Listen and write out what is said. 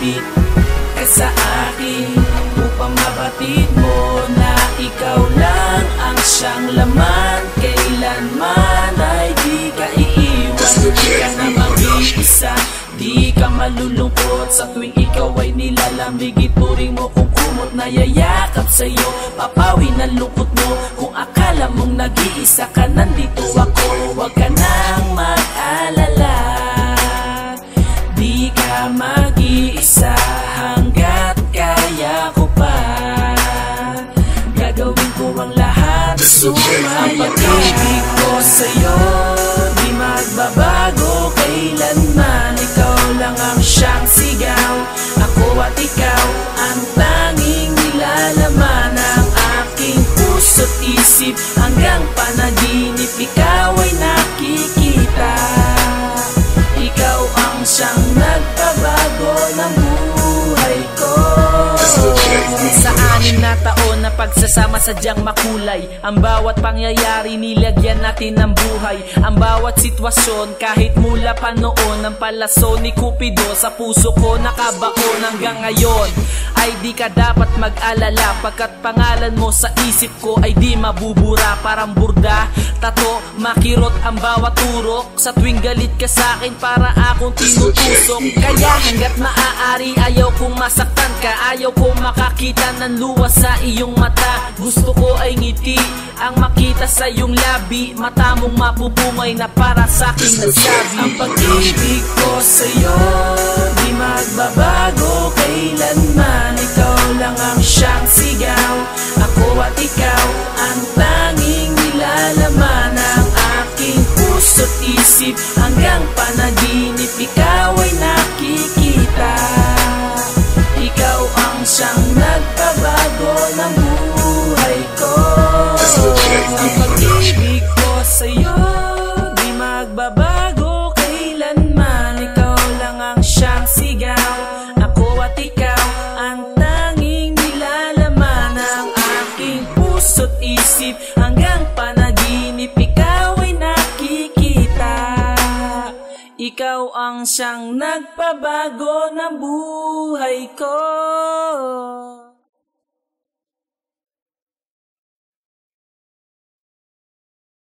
lumapit ka sa akin upang mabatid mo na ikaw lang ang siyang laman. Kailanman ay di ka iiwan, di ka na mag-iisa, di ka malulungkot sa tuwing ikaw ay nilalamig. Ituring mo kung kumot na yayakap sa'yo, papawi ng lungkot mo. Kung akala mong nag-iisa ka, nandito ako. Huwag ka nang mag-alala, di ka mag-iisa hanggat kaya ko pa. Gagawin ko ang lahat, sumaya ka. Ang pag-ibig ko sa'yo di magbabago kailanman. Ikaw lang ang siyang sigaw, ako at ikaw ang tanging nilalaman ng aking puso't isip. Hanggang panaginip ikaw ay nakikita. Ikaw ang siyang nagpabago ng buhay ko. Sa 6 na taon na pagsasama sadyang makulay, ang bawat pangyayari nilagyan natin ng buhay. Ang bawat sitwasyon kahit mula pa noon, ang palaso ni Cupido sa puso ko nakabaon. Hanggang ngayon ay di ka dapat mag-alala, pagkat pangalan mo sa isip ko ay di mabubura. Parang burda, tato, makirot ang bawat turok. Sa tuwing galit ka sa'kin para akong tinutusok. Kaya hanggat maaari ayaw kong masaktan ka, ayaw kong makakita ng luha sa iyong mata. Gusto ko ay ngiti ang makita sa iyong labi, mata mong mapupumay na para sa'king nagsabi. Ang pag-ibig ko sa'yo di magbabago kailanman. Ikaw lang ang siyang sigaw, ako at ikaw ang tanging nilalaman ng aking puso't isip. Hanggang panaginip ikaw ay nakikita. Ikaw ang siyang nagpabago ng buhay ko. Ang pag-ibig ko sa'yo di magbabago kailanman. Ikaw lang ang siyang sigaw, ako at ikaw ang tanging nilalaman ng aking puso't isip. Hanggang panaginip ikaw ay nakikita. Ikaw ang siyang nagpabago ng buhay ko.